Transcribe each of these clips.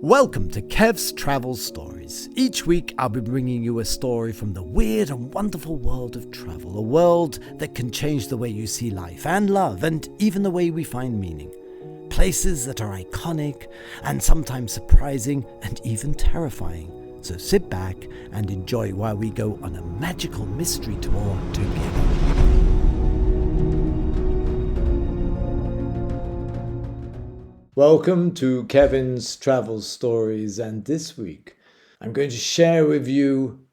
Welcome to Kev's Travel Stories. Each week I'll be bringing you a story from the weird and wonderful world of travel, a world that can change the way you see life and love and even the way we find meaning. Places that are iconic and sometimes surprising and even terrifying. So sit back and enjoy while we go on a magical mystery tour together. Welcome to Kevin's Travel Stories, and this week I'm going to share with you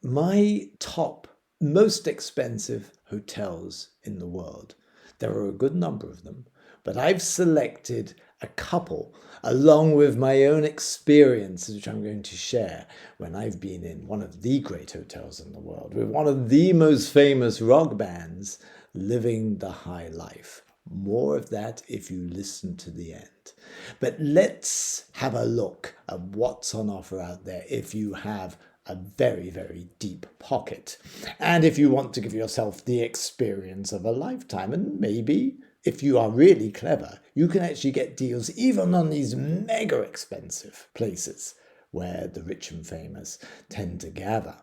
my top most expensive hotels in the world. There are a good number of them, but I've selected a couple along with my own experiences, which I'm going to share when I've been in one of the great hotels in the world with one of the most famous rock bands living the high life. More of that if you listen to the end. But let's have a look at what's on offer out there if you have a very, very deep pocket. And if you want to give yourself the experience of a lifetime, and maybe if you are really clever, you can actually get deals even on these mega expensive places where the rich and famous tend to gather.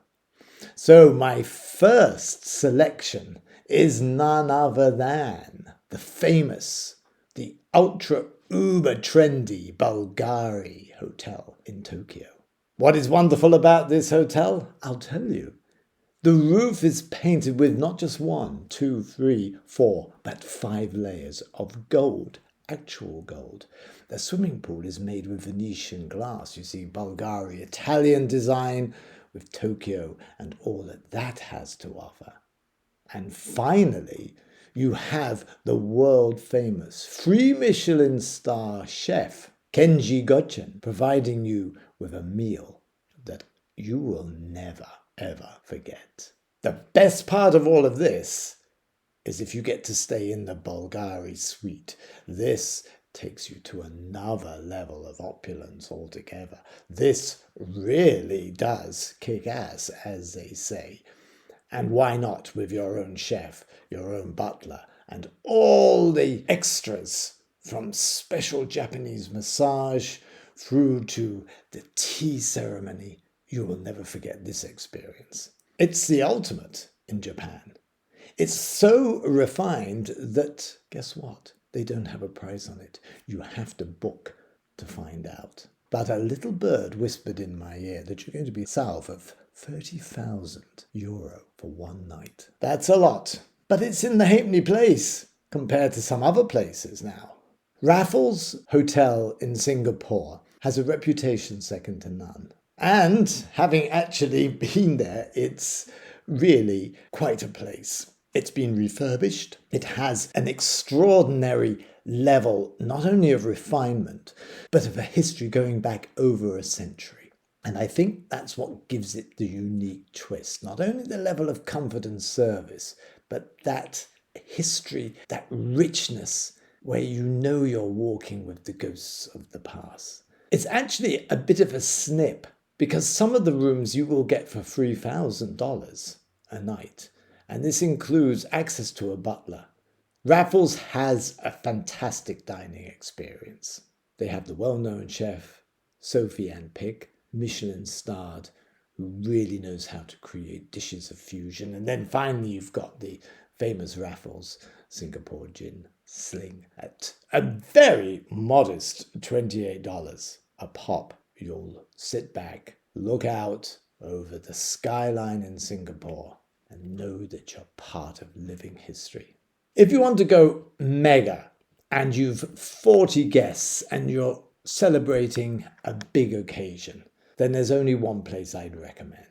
So my first selection is none other than the famous, the ultra uber trendy Bulgari Hotel in Tokyo. What is wonderful about this hotel? I'll tell you. The roof is painted with not just 1, 2, 3, 4, but 5 layers of gold, actual gold. The swimming pool is made with Venetian glass. You see Bulgari, Italian design with Tokyo and all that has to offer. And finally, you have the world-famous 3 Michelin star chef, Kenji Gochen, providing you with a meal that you will never, ever forget. The best part of all of this is if you get to stay in the Bulgari suite. This takes you to another level of opulence altogether. This really does kick ass, as they say. And why not with your own chef, your own butler, and all the extras from special Japanese massage through to the tea ceremony. You will never forget this experience. It's the ultimate in Japan. It's so refined that, guess what? They don't have a price on it. You have to book to find out. But a little bird whispered in my ear that you're going to be south of 30,000 euro for one night. That's a lot, but it's in the halfpenny place compared to some other places now. Raffles Hotel in Singapore has a reputation second to none. And having actually been there, it's really quite a place. It's been refurbished. It has an extraordinary level, not only of refinement, but of a history going back over a century. And I think that's what gives it the unique twist. Not only the level of comfort and service, but that history, that richness, where you know you're walking with the ghosts of the past. It's actually a bit of a snip, because some of the rooms you will get for $3,000 a night. And this includes access to a butler. Raffles has a fantastic dining experience. They have the well-known chef, Sophie Ann Pick, Michelin-starred, who really knows how to create dishes of fusion. And then finally, you've got the famous Raffles Singapore Gin Sling at a very modest $28 a pop. You'll sit back, look out over the skyline in Singapore, and know that you're part of living history. If you want to go mega and you've 40 guests and you're celebrating a big occasion, then there's only one place I'd recommend.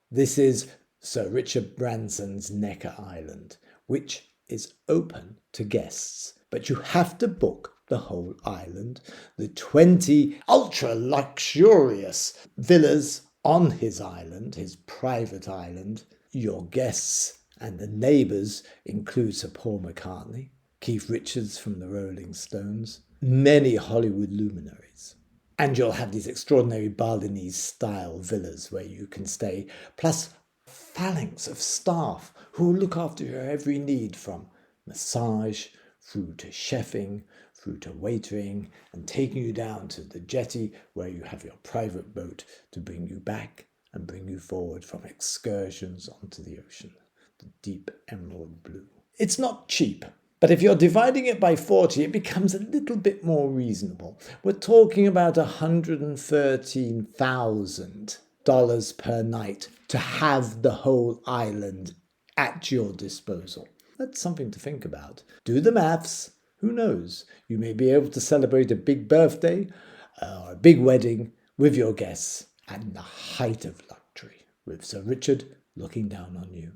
This is Sir Richard Branson's Necker Island, which is open to guests, but you have to book the whole island, the 20 ultra-luxurious villas on his island, his private island. Your guests and the neighbours include Sir Paul McCartney, Keith Richards from the Rolling Stones, many Hollywood luminaries. And you'll have these extraordinary Balinese-style villas where you can stay, plus a phalanx of staff who will look after your every need, from massage through to chefing, through to waitering and taking you down to the jetty where you have your private boat to bring you back and bring you forward from excursions onto the ocean, the deep emerald blue. It's not cheap, but if you're dividing it by 40, it becomes a little bit more reasonable. We're talking about $113,000 per night to have the whole island at your disposal. That's something to think about. Do the maths. Who knows? You may be able to celebrate a big birthday or a big wedding with your guests at the height of luxury, with Sir Richard looking down on you,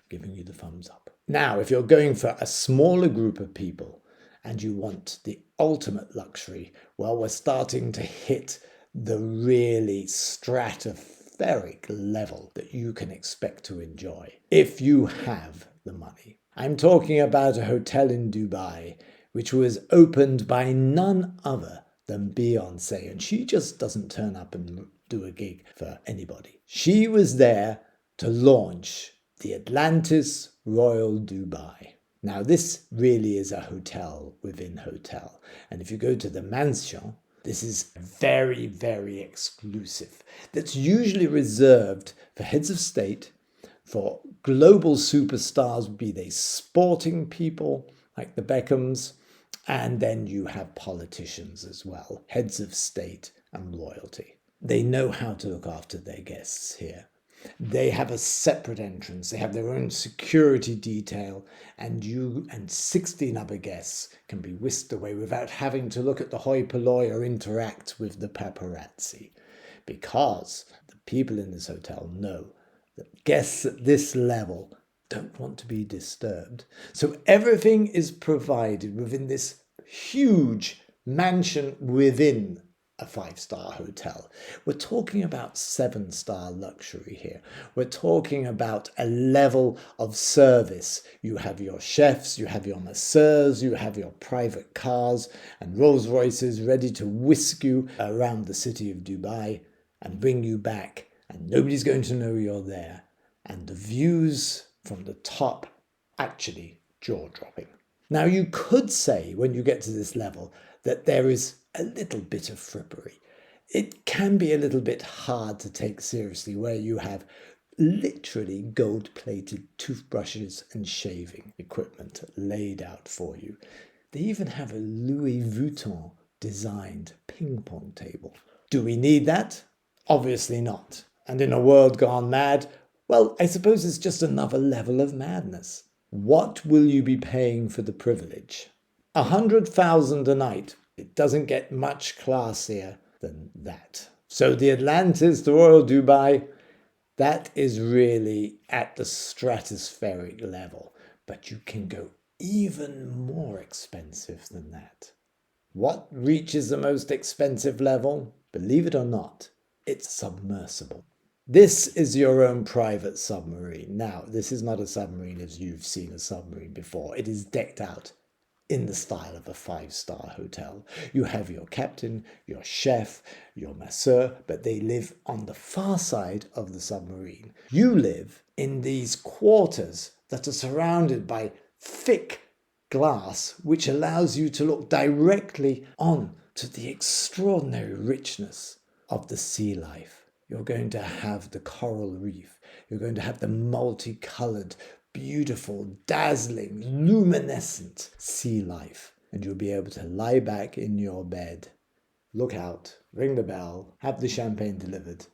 giving you the thumbs up. Now, if you're going for a smaller group of people and you want the ultimate luxury, well, we're starting to hit the really stratospheric level that you can expect to enjoy if you have the money. I'm talking about a hotel in Dubai which was opened by none other than Beyonce, and she just doesn't turn up and do a gig for anybody. She was there to launch the Atlantis Royal Dubai. Now, this really is a hotel within hotel, and if you go to the mansion, this is very, very exclusive. That's usually reserved for heads of state, for global superstars, be they sporting people like the Beckhams, and then you have politicians as well, heads of state and royalty. They know how to look after their guests here. They have a separate entrance. They have their own security detail, and you and 16 other guests can be whisked away without having to look at the hoi polloi or interact with the paparazzi, because the people in this hotel know that guests at this level don't want to be disturbed. So everything is provided within this huge mansion within a 5-star hotel. We're talking about 7-star luxury here. We're talking about a level of service. You have your chefs, you have your masseurs, you have your private cars and Rolls Royces ready to whisk you around the city of Dubai and bring you back, and nobody's going to know you're there. And the views from the top, actually jaw-dropping. Now, you could say when you get to this level that there is a little bit of frippery. It can be a little bit hard to take seriously, where you have literally gold-plated toothbrushes and shaving equipment laid out for you. They even have a Louis Vuitton designed ping pong table. Do we need that? Obviously not. And in a world gone mad, well, I suppose it's just another level of madness. What will you be paying for the privilege? 100,000 a night. It doesn't get much classier than that. So the Atlantis, the Royal Dubai, that is really at the stratospheric level. But you can go even more expensive than that. What reaches the most expensive level? Believe it or not, it's submersible. This is your own private submarine. Now, this is not a submarine as you've seen a submarine before. It is decked out in the style of a 5-star hotel. You have your captain, your chef, your masseur, but they live on the far side of the submarine. You live in these quarters that are surrounded by thick glass, which allows you to look directly on to the extraordinary richness of the sea life. You're going to have the coral reef. You're going to have the multicolored, beautiful, dazzling, luminescent sea life. And you'll be able to lie back in your bed, look out, ring the bell, have the champagne delivered,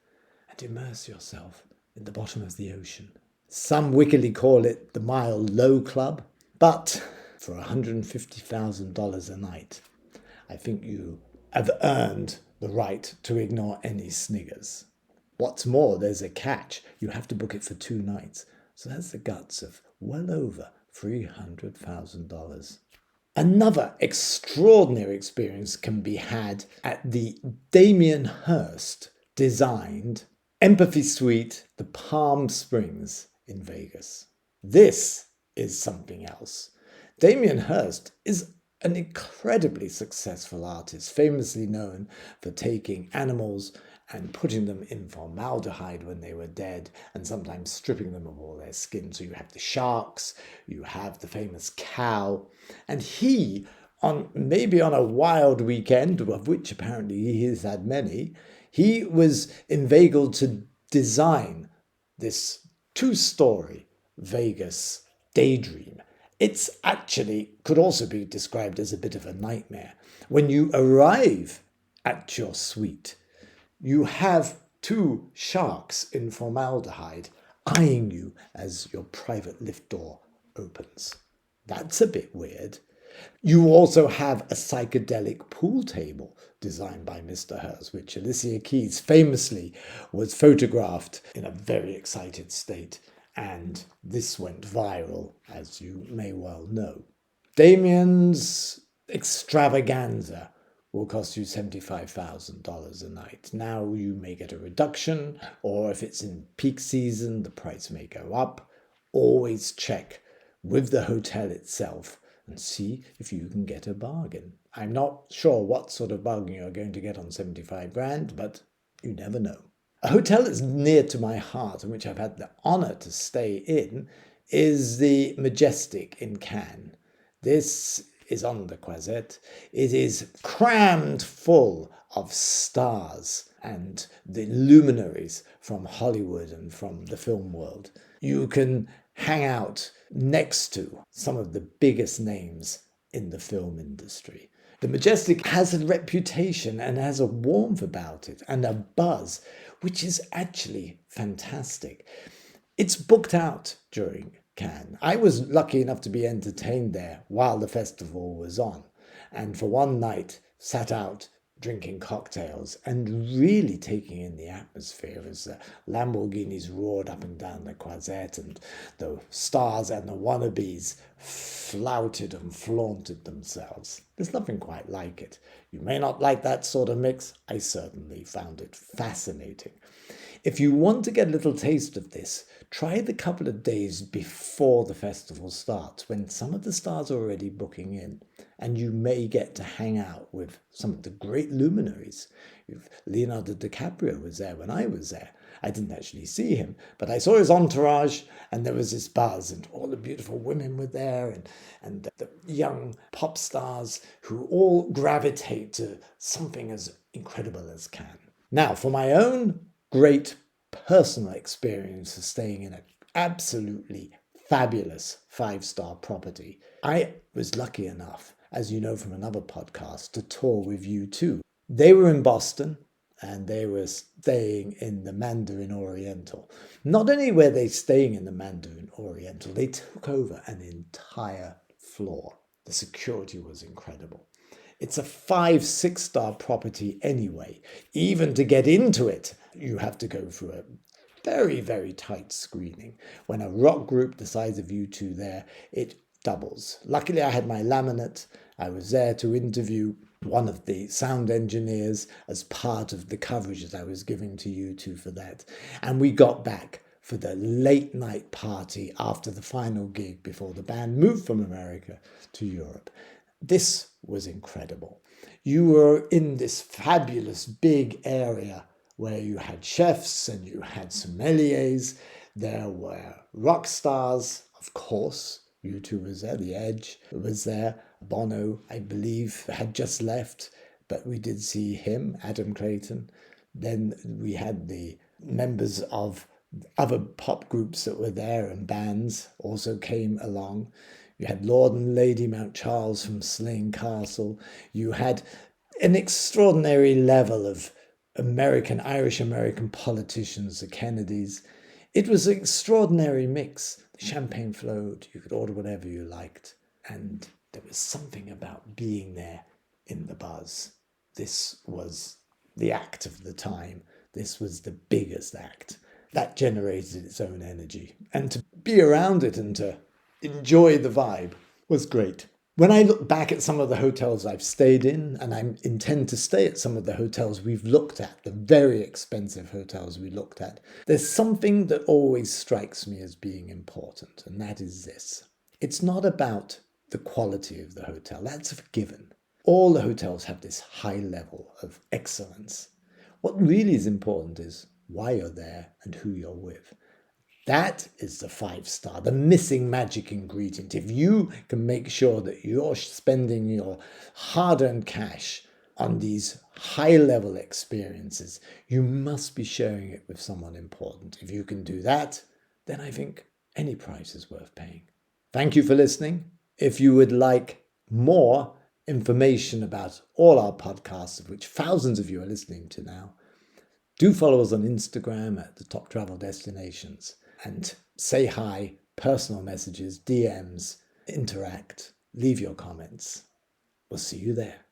and immerse yourself in the bottom of the ocean. Some wickedly call it the Mile Low Club, but for $150,000 a night, I think you have earned the right to ignore any sniggers. What's more, there's a catch. You have to book it for 2 nights. So that's the guts of well over $300,000. Another extraordinary experience can be had at the Damien Hirst designed Empathy Suite, the Palm Springs in Vegas. This is something else. Damien Hirst is an incredibly successful artist, famously known for taking animals and putting them in formaldehyde when they were dead, and sometimes stripping them of all their skin. So you have the sharks, you have the famous cow, and he maybe on a wild weekend, of which apparently he has had many, he was inveigled to design this two-story Vegas daydream. It's actually could also be described as a bit of a nightmare. When you arrive at your suite, you have two sharks in formaldehyde eyeing you as your private lift door opens. That's a bit weird. You also have a psychedelic pool table designed by Mr. Hers, which Alicia Keys famously was photographed in a very excited state, and this went viral, as you may well know. Damien's extravaganza will cost you $75,000 a night. Now you may get a reduction, or if it's in peak season, the price may go up. Always check with the hotel itself and see if you can get a bargain. I'm not sure what sort of bargain you're going to get on 75 grand, but you never know. A hotel that's near to my heart and which I've had the honor to stay in is the Majestic in Cannes. This is on the Croisette. It is crammed full of stars and the luminaries from Hollywood and from the film world. You can hang out next to some of the biggest names in the film industry. The Majestic has a reputation and has a warmth about it and a buzz, which is actually fantastic. It's booked out during Cannes. I was lucky enough to be entertained there while the festival was on, and for one night sat out drinking cocktails and really taking in the atmosphere as the Lamborghinis roared up and down the Croisette and the stars and the wannabes flouted and flaunted themselves. There's nothing quite like it. You may not like that sort of mix. I certainly found it fascinating. If you want to get a little taste of this, try the couple of days before the festival starts, when some of the stars are already booking in, and you may get to hang out with some of the great luminaries. Leonardo DiCaprio was there when I was there. I didn't actually see him, but I saw his entourage, and there was this buzz, and all the beautiful women were there, and the young pop stars who all gravitate to something as incredible as Cannes. Now, for my own great personal experience of staying in an absolutely fabulous 5-star property, I was lucky enough, as you know from another podcast, to tour with U2. They were in Boston and they were staying in the Mandarin Oriental. Not only were they staying in the Mandarin Oriental, they took over an entire floor. The security was incredible. It's a 5-6-star property anyway. Even to get into it, you have to go through a very, very tight screening. When a rock group the size of U2 there, it doubles. Luckily, I had my laminate. I was there to interview one of the sound engineers as part of the coverage that I was giving to U2 for that. And we got back for the late night party after the final gig before the band moved from America to Europe. This was incredible. You were in this fabulous big area where you had chefs and you had sommeliers. There were rock stars, of course. U2 was there, The Edge was there. Bono, I believe, had just left, but we did see him, Adam Clayton. Then we had the members of other pop groups that were there and bands also came along. You had Lord and Lady Mount Charles from Slane Castle. You had an extraordinary level of Irish-American politicians, the Kennedys. It was an extraordinary mix. The champagne flowed. You could order whatever you liked. And there was something about being there in the buzz. This was the act of the time. This was the biggest act. That generated its own energy. And to be around it and to enjoy the vibe was great. When I look back at some of the hotels I've stayed in, and I intend to stay at some of the hotels we've looked at, the very expensive hotels we looked at, there's something that always strikes me as being important, and that is this. It's not about the quality of the hotel. That's a given. All the hotels have this high level of excellence. What really is important is why you're there and who you're with. That is the 5-star, the missing magic ingredient. If you can make sure that you're spending your hard-earned cash on these high-level experiences, you must be sharing it with someone important. If you can do that, then I think any price is worth paying. Thank you for listening. If you would like more information about all our podcasts, of which thousands of you are listening to now, do follow us on Instagram at the Top Travel Destinations and say hi, personal messages, DMs, interact, leave your comments. We'll see you there.